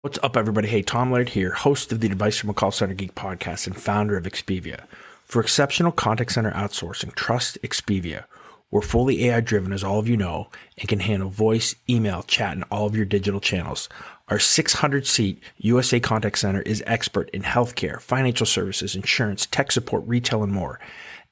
What's up, everybody? Hey, Tom Laird here, host of the Advice from a Call Center Geek podcast and founder of Expivia. For exceptional contact center outsourcing, trust Expivia. We're fully AI-driven, as all of you know, and can handle voice, email, chat, and all of your digital channels. Our 600-seat USA contact center is expert in healthcare, financial services, insurance, tech support, retail, and more.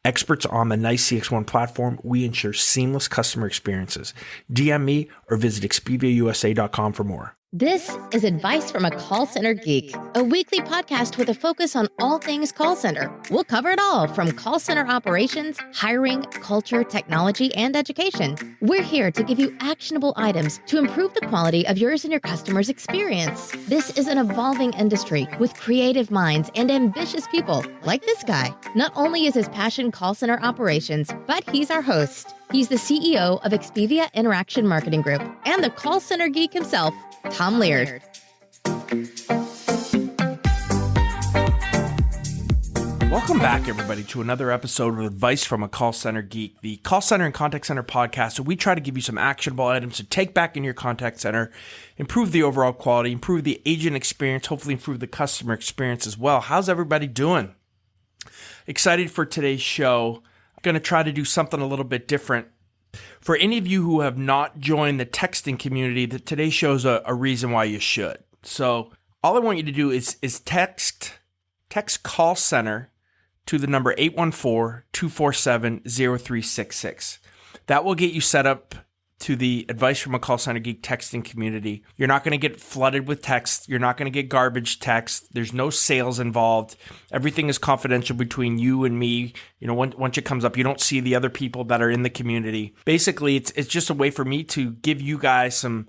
Experts on the NICE CX1 platform, we ensure seamless customer experiences. DM me or visit expiviausa.com for more. This is Advice from a Call Center Geek, a weekly podcast with a focus on all things call center. We'll cover it all from call center operations, hiring, culture, technology, and education. We're here to give you actionable items to improve the quality of yours and your customers' experience. This is an evolving industry with creative minds and ambitious people like this guy. Not only is his passion call center operations, but he's our host. He's the CEO of Expivia Interaction Marketing Group and the Call Center Geek himself, Tom Laird. Welcome back, everybody, to another episode of Advice from a Call Center Geek, the call center and contact center podcast. So we try to give you some actionable items to take back in your contact center, improve the overall quality, improve the agent experience, hopefully improve the customer experience as well. How's everybody doing? Excited for today's show. I'm going to try to do something a little bit different. For any of you who have not joined the texting community, today's show is a reason why you should. So all I want you to do is text call center to the number 814-247-0366. That will get you set up to the Advice from a Call Center Geek texting community. You're not going to get flooded with text. You're not going to get garbage text. There's no sales involved. Everything is confidential between you and me. You know, once it comes up, you don't see the other people that are in the community. Basically, it's just a way for me to give you guys some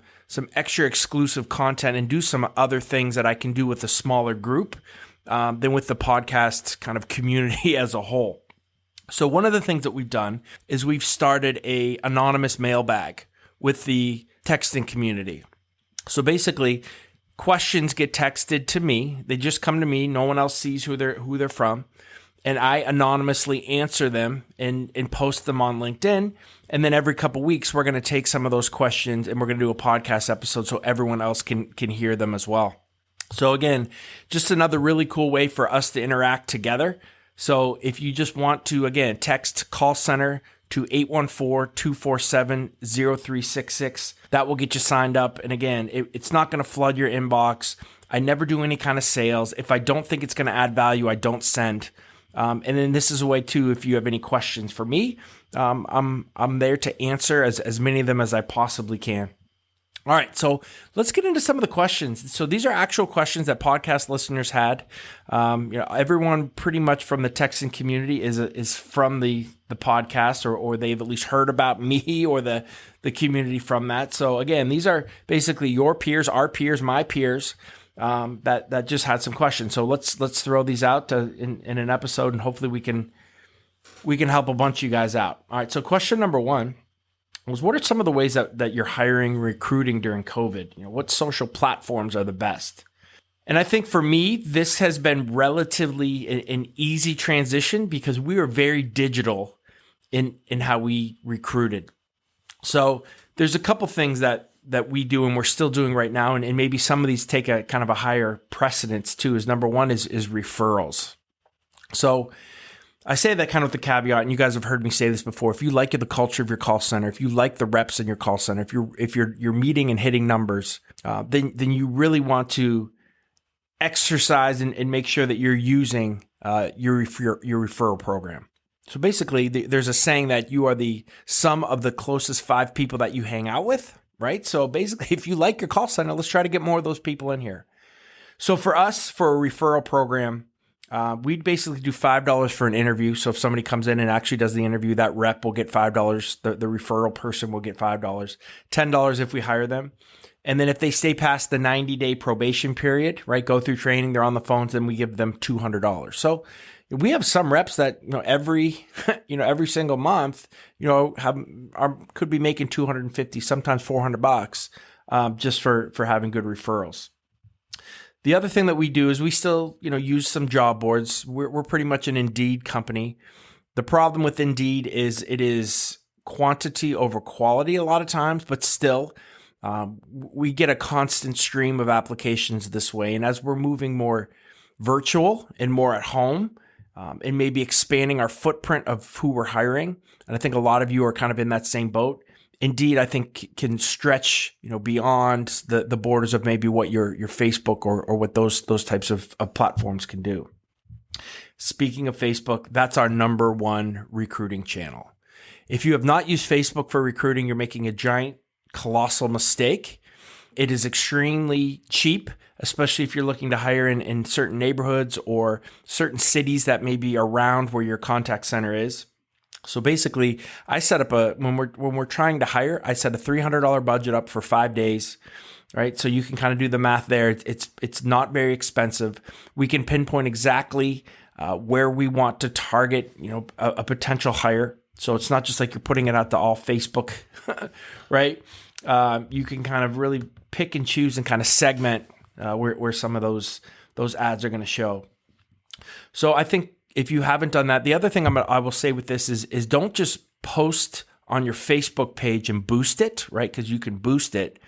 extra exclusive content and do some other things that I can do with a smaller group than with the podcast kind of community as a whole. So one of the things that we've done is we've started a anonymous mailbag with the texting community. So basically, questions get texted to me. They just come to me. No one else sees who they're from. And I anonymously answer them and post them on LinkedIn. And then every couple weeks, we're going to take some of those questions and we're going to do a podcast episode so everyone else can hear them as well. So again, just another really cool way for us to interact together. So if you just want to, again, text call center to 814-247-0366, that will get you signed up. And again, it's not going to flood your inbox. I never do any kind of sales. If I don't think it's going to add value, I don't send. And then this is a way too, if you have any questions for me, I'm there to answer as many of them as I possibly can. All right, so let's get into some of the questions. So these are actual questions that podcast listeners had. Everyone pretty much from the texting community is from the podcast, or they've at least heard about me or the community from that. So again, these are basically your peers, our peers, my peers that just had some questions. So let's throw these out in an episode, and hopefully we can help a bunch of you guys out. All right, so question number one was, what are some of the ways that you're hiring, recruiting during COVID? You know, what social platforms are the best? And I think for me, this has been relatively an easy transition because we were very digital in how we recruited. So there's a couple things that we do and we're still doing right now, and maybe some of these take a kind of a higher precedence too. Is number one is referrals. So I say that kind of with the caveat, and you guys have heard me say this before. If you like the culture of your call center, if you like the reps in your call center, if you're meeting and hitting numbers, then you really want to exercise and make sure that you're using your referral program. So basically, there's a saying that you are the sum of the closest 5 people that you hang out with, right? So basically, if you like your call center, let's try to get more of those people in here. So for us, for a referral program, we'd basically do $5 for an interview. So if somebody comes in and actually does the interview, that rep will get $5. The referral person will get $5. $10 if we hire them. And then if they stay past the 90-day probation period, right, go through training, they're on the phones, then we give them $200. So we have some reps that, every single month, could be making $250, sometimes $400, just for having good referrals. The other thing that we do is we still, use some job boards. We're pretty much an Indeed company. The problem with Indeed is it is quantity over quality a lot of times, but still, We get a constant stream of applications this way. And as we're moving more virtual and more at home, and maybe expanding our footprint of who we're hiring, and I think a lot of you are kind of in that same boat. Indeed, I think can stretch, beyond the borders of maybe what your Facebook or what those types of platforms can do. Speaking of Facebook, that's our number one recruiting channel. If you have not used Facebook for recruiting, you're making a giant, colossal mistake. It is extremely cheap, especially if you're looking to hire in certain neighborhoods or certain cities that may be around where your contact center is. So basically, I set up when we're trying to hire, I set a $300 budget up for 5 days, right? So you can kind of do the math there. It's not very expensive. We can pinpoint exactly where we want to target, a potential hire. So it's not just like you're putting it out to all Facebook, right? You can kind of really pick and choose and kind of segment where some of those ads are going to show. So I think if you haven't done that, the other thing I will say with this is don't just post on your Facebook page and boost it, right? Because you can boost it.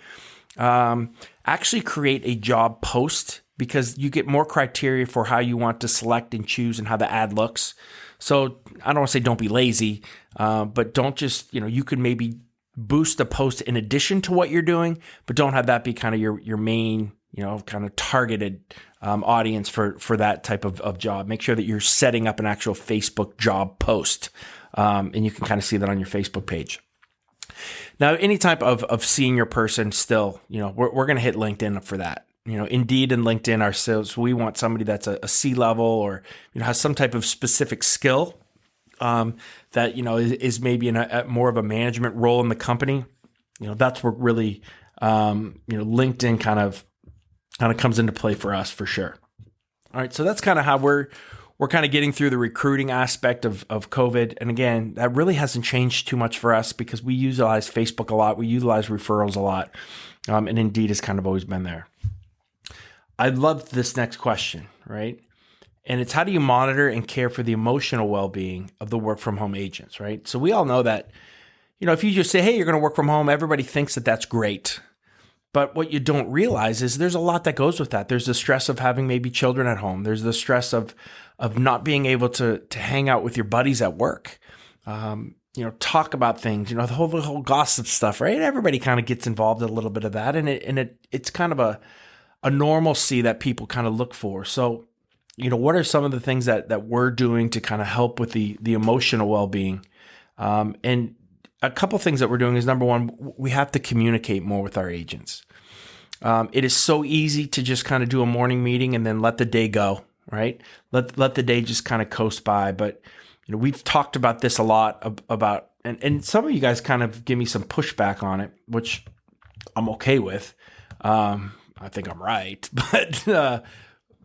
Actually create a job post because you get more criteria for how you want to select and choose and how the ad looks. So I don't want to say don't be lazy, but don't just, you could maybe boost a post in addition to what you're doing, but don't have that be kind of your main, kind of targeted audience for that type of job. Make sure that you're setting up an actual Facebook job post, and you can kind of see that on your Facebook page. Now, any type of senior person still, we're going to hit LinkedIn for that. Indeed and LinkedIn are sales. We want somebody that's a C-level or, has some type of specific skill that, is maybe in a more of a management role in the company. That's where really, LinkedIn kind of comes into play for us for sure. All right. So that's kind of how we're kind of getting through the recruiting aspect of COVID. And again, that really hasn't changed too much for us because we utilize Facebook a lot. We utilize referrals a lot. And Indeed has kind of always been there. I love this next question, right? And it's how do you monitor and care for the emotional well-being of the work from home agents, right? So we all know that, if you just say, hey, you're going to work from home, everybody thinks that that's great. But what you don't realize is there's a lot that goes with that. There's the stress of having maybe children at home. There's the stress of not being able to hang out with your buddies at work. Talk about things, the whole gossip stuff, right? Everybody kind of gets involved in a little bit of that. And it's kind of a normalcy that people kind of look for. So, what are some of the things that we're doing to kind of help with the emotional well-being? And a couple things that we're doing is, number one, we have to communicate more with our agents. It is so easy to just kind of do a morning meeting and then let the day go, right? Let the day just kind of coast by. But, we've talked about this a lot about, and some of you guys kind of give me some pushback on it, which I'm okay with. I think I'm right,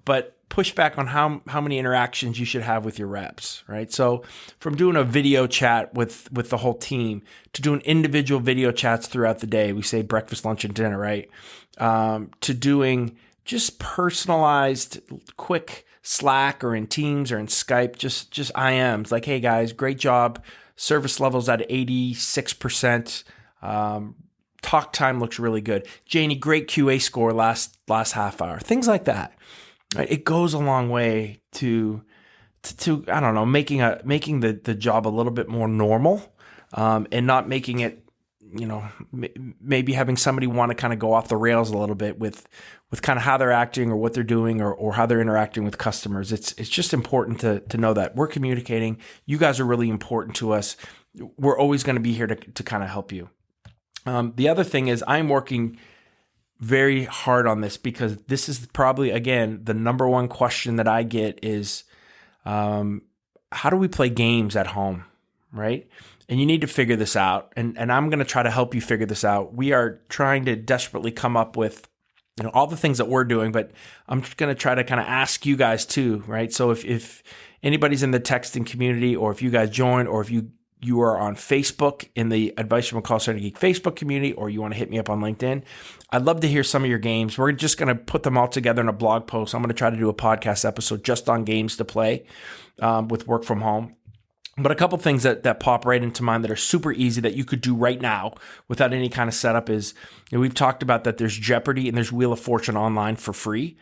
but pushback on how many interactions you should have with your reps, right? So from doing a video chat with the whole team to doing individual video chats throughout the day, we say breakfast, lunch, and dinner, right? To doing just personalized, quick Slack or in Teams or in Skype, just IMs like, hey guys, great job. Service levels at 86%. Talk time looks really good. Janie, great QA score last half hour. Things like that. Right? It goes a long way to I don't know, making the job a little bit more normal, and not making it, maybe having somebody want to kind of go off the rails a little bit with kind of how they're acting or what they're doing or how they're interacting with customers. It's just important to know that we're communicating. You guys are really important to us. We're always going to be here to kind of help you. The other thing is I'm working very hard on this because this is probably, again, the number one question that I get is, how do we play games at home, right? And you need to figure this out. And I'm going to try to help you figure this out. We are trying to desperately come up with, all the things that we're doing, but I'm going to try to kind of ask you guys too, right? So if anybody's in the texting community, or if you guys join, or if you are on Facebook in the Advice from a Call Center Geek Facebook community, or you want to hit me up on LinkedIn, I'd love to hear some of your games. We're just going to put them all together in a blog post. I'm going to try to do a podcast episode just on games to play with work from home. But a couple things that pop right into mind that are super easy that you could do right now without any kind of setup is, we've talked about that there's Jeopardy and there's Wheel of Fortune online for free,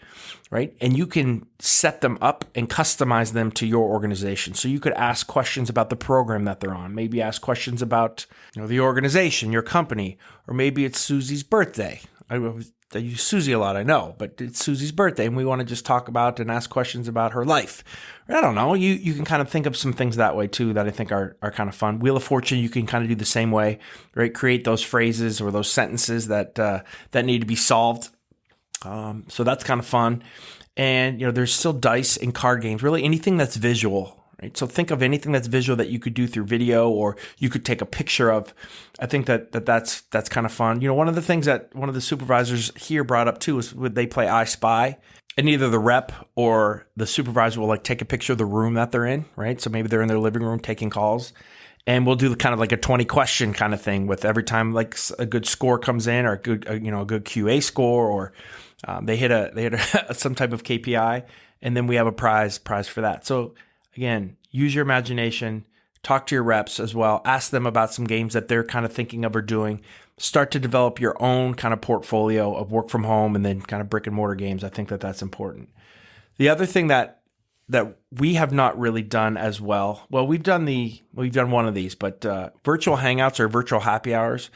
right? And you can set them up and customize them to your organization. So you could ask questions about the program that they're on, maybe ask questions about, the organization, your company, or maybe it's Susie's birthday. I use Susie a lot, I know, but it's Susie's birthday and we want to just talk about and ask questions about her life. I don't know. You can kind of think of some things that way too that I think are kind of fun. Wheel of Fortune, you can kind of do the same way, right? Create those phrases or those sentences that need to be solved. So that's kind of fun. And, there's still dice and card games, really anything that's visual. Right? So think of anything that's visual that you could do through video or you could take a picture of. I think that's kind of fun. One of the things that one of the supervisors here brought up too is would they play I Spy, and either the rep or the supervisor will take a picture of the room that they're in, right? So maybe they're in their living room taking calls, and we'll do kind of like a 20 question kind of thing with every time a good score comes in or a good QA score or they hit some type of KPI, and then we have a prize for that. So again, use your imagination, talk to your reps as well, ask them about some games that they're kind of thinking of or doing, start to develop your own kind of portfolio of work from home and then kind of brick and mortar games. I think that's important. The other thing that we have not really done as well, we've done one of these, but virtual hangouts or virtual happy hours,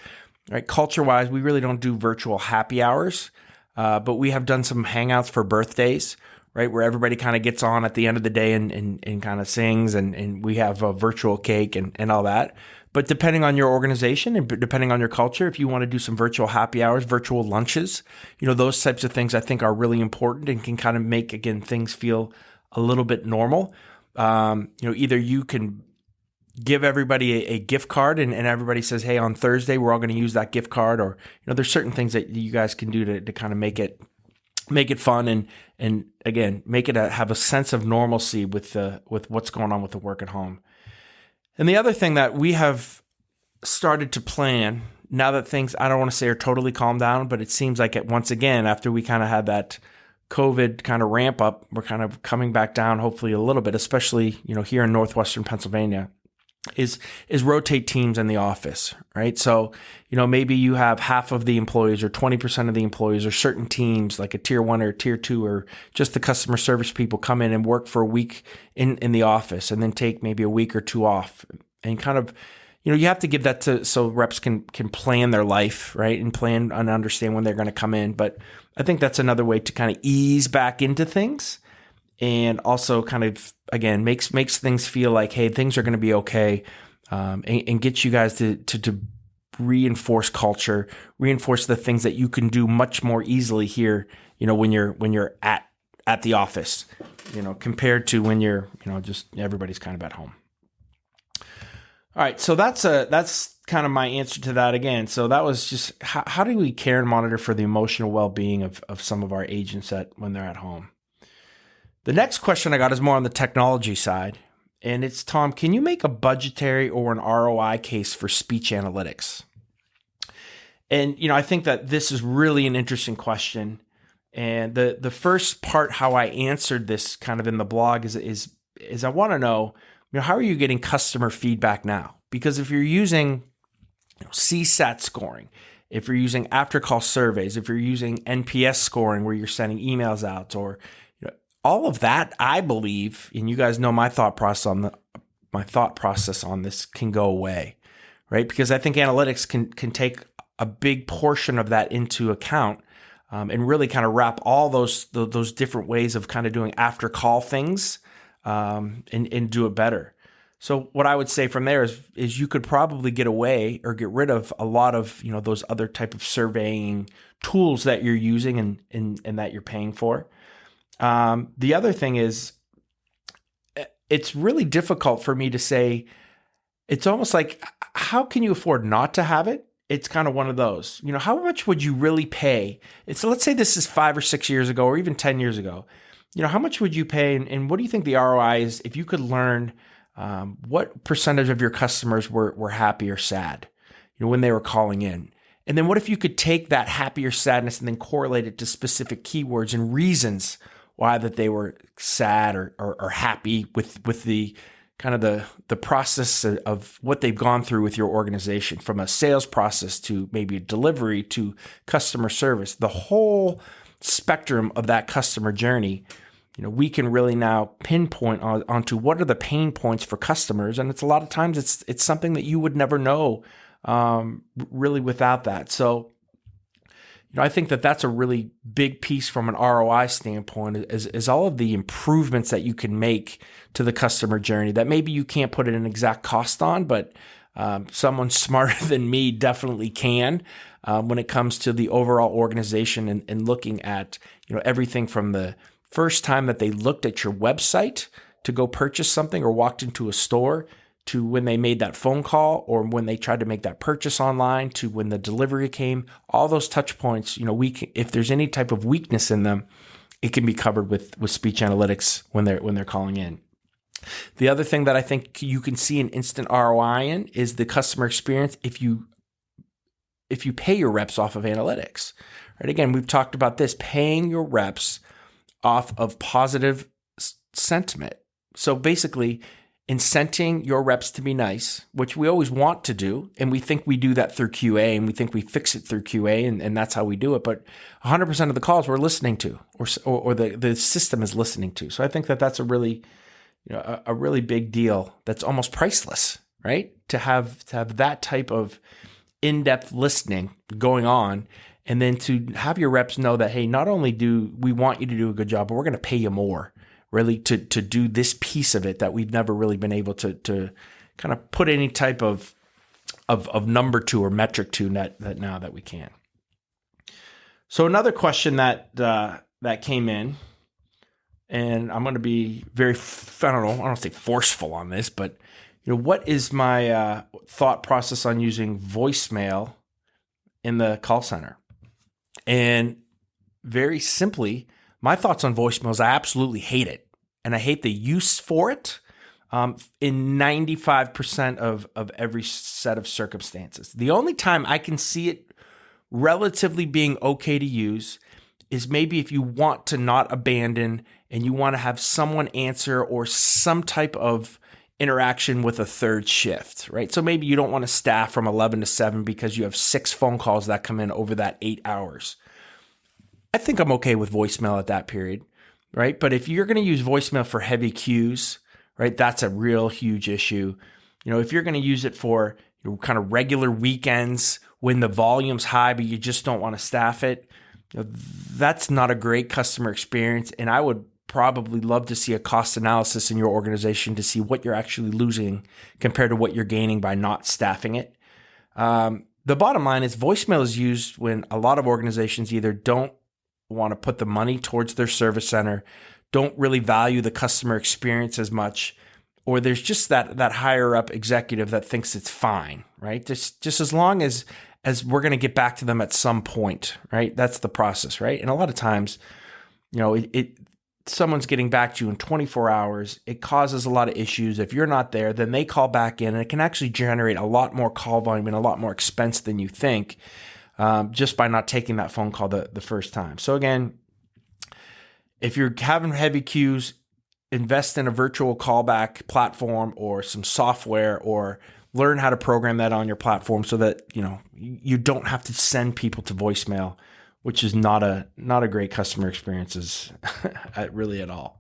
right? Culture-wise, we really don't do virtual happy hours, but we have done some hangouts for birthdays, right, where everybody kind of gets on at the end of the day and kind of sings, and we have a virtual cake and all that. But depending on your organization and depending on your culture, if you want to do some virtual happy hours, virtual lunches, those types of things I think are really important and can kind of make, again, things feel a little bit normal. Either you can give everybody a gift card and everybody says, hey, on Thursday, we're all going to use that gift card, or, there's certain things that you guys can do to kind of make it fun and again, make it have a sense of normalcy with what's going on with the work at home. And the other thing that we have started to plan now that things, I don't want to say are totally calmed down, but it seems like once again, after we kind of had that COVID kind of ramp up, we're kind of coming back down, hopefully a little bit, especially, here in Northwestern Pennsylvania, is rotate teams in the office, right? So, maybe you have half of the employees or 20% of the employees or certain teams like a tier 1 or tier 2 or just the customer service people come in and work for a week in the office and then take maybe a week or two off and kind of, you have to give that so reps can plan their life, right? And plan and understand when they're going to come in. But I think that's another way to kind of ease back into things. And also kind of, again, makes things feel like, hey, things are going to be okay, and get you guys to reinforce culture, reinforce the things that you can do much more easily here, when you're at the office, compared to when you're, just everybody's kind of at home. All right, so that's kind of my answer to that again. So that was just how do we care and monitor for the emotional well-being of some of our agents when they're at home. The next question I got is more on the technology side, and it's, Tom, can you make a budgetary or an ROI case for speech analytics? And, I think that this is really an interesting question. And the first part, how I answered this kind of in the blog is I want to know, how are you getting customer feedback now? Because if you're using CSAT scoring, if you're using after call surveys, if you're using NPS scoring where you're sending emails out, or all of that, I believe, and you guys know my thought process on this can go away, right? Because I think analytics can take a big portion of that into account, and really kind of wrap all those different ways of kind of doing after call things, and do it better. So what I would say from there is you could probably get away or get rid of a lot of those other type of surveying tools that you're using and that you're paying for. The other thing is, it's really difficult for me to say, it's almost like, how can you afford not to have it? It's kind of one of those, how much would you really pay? Let's say this is 5 or 6 years ago, or even 10 years ago, how much would you pay? And what do you think the ROI is if you could learn, what percentage of your customers were happy or sad, when they were calling in? And then what if you could take that happy or sadness and then correlate it to specific keywords and reasons why that they were sad or happy with the kind of the process of what they've gone through with your organization, from a sales process to maybe a delivery to customer service, the whole spectrum of that customer journey, we can really now pinpoint onto what are the pain points for customers. And it's a lot of times it's something that you would never know really without that. So, I think that that's a really big piece from an ROI standpoint is all of the improvements that you can make to the customer journey that maybe you can't put an exact cost on, but someone smarter than me definitely can when it comes to the overall organization and looking at, everything from the first time that they looked at your website to go purchase something or walked into a store, to when they made that phone call or when they tried to make that purchase online, to when the delivery came. All those touch points, if there's any type of weakness in them, it can be covered with speech analytics when they're calling in. The other thing that I think you can see an instant ROI in is the customer experience if you pay your reps off of analytics. Right? Again, we've talked about this, paying your reps off of positive sentiment. So basically, incenting your reps to be nice, which we always want to do, and we think we do that through QA, and we think we fix it through QA, and that's how we do it. But 100% of the calls we're listening to, or the system is listening to. So I think that that's a really big deal. That's almost priceless, right? To have that type of in-depth listening going on, and then to have your reps know that, hey, not only do we want you to do a good job, but we're going to pay you more, really, to do this piece of it that we've never really been able to kind of put any type of number to or metric to that now that we can. So another question that came in, and I'm going to be very, I don't want to say forceful on this, but what is my thought process on using voicemail in the call center? And very simply, my thoughts on voicemail is I absolutely hate it. And I hate the use for it in 95% of every set of circumstances. The only time I can see it relatively being okay to use is maybe if you want to not abandon and you want to have someone answer or some type of interaction with a third shift, right? So maybe you don't want to staff from 11 to 7 because you have 6 phone calls that come in over that 8 hours. I think I'm okay with voicemail at that period, right? But if you're going to use voicemail for heavy queues, right, that's a real huge issue. If you're going to use it for kind of regular weekends when the volume's high, but you just don't want to staff it, that's not a great customer experience. And I would probably love to see a cost analysis in your organization to see what you're actually losing compared to what you're gaining by not staffing it. The bottom line is voicemail is used when a lot of organizations either don't want to put the money towards their service center, don't really value the customer experience as much, or there's just that higher up executive that thinks it's fine, right? Just as long as we're going to get back to them at some point, right? That's the process, right? And a lot of times, someone's getting back to you in 24 hours. It causes a lot of issues. If you're not there, then they call back in, and it can actually generate a lot more call volume and a lot more expense than you think, just by not taking that phone call the first time. So again, if you're having heavy queues, invest in a virtual callback platform or some software, or learn how to program that on your platform so that you don't have to send people to voicemail, which is not a great customer experience really at all.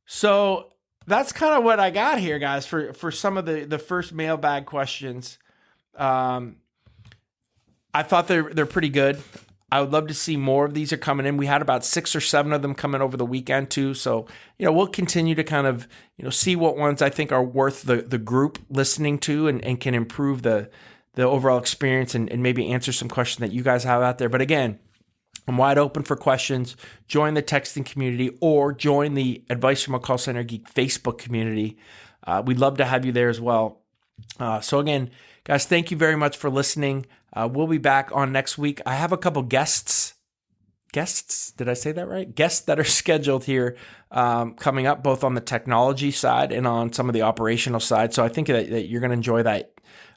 So that's kind of what I got here, guys, for some of the first mailbag questions. I thought they're pretty good. I would love to see more of these are coming in. We had about 6 or 7 of them coming over the weekend too. So, we'll continue to kind of, see what ones I think are worth the group listening to and can improve the overall experience and maybe answer some questions that you guys have out there. But again, I'm wide open for questions. Join the texting community or join the Advice from a Call Center Geek Facebook community. We'd love to have you there as well. So again, guys, thank you very much for listening. We'll be back on next week. I have a couple guests. Did I say that right? Guests that are scheduled here coming up, both on the technology side and on some of the operational side. So I think that you're going to enjoy that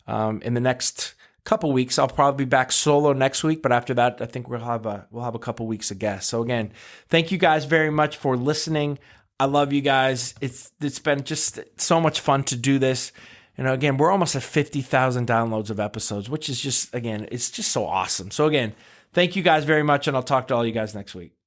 in the next couple weeks. I'll probably be back solo next week, but after that, I think we'll have a couple weeks of guests. So again, thank you guys very much for listening. I love you guys. It's been just so much fun to do this. Again, we're almost at 50,000 downloads of episodes, which is just, again, it's just so awesome. So again, thank you guys very much, and I'll talk to all you guys next week.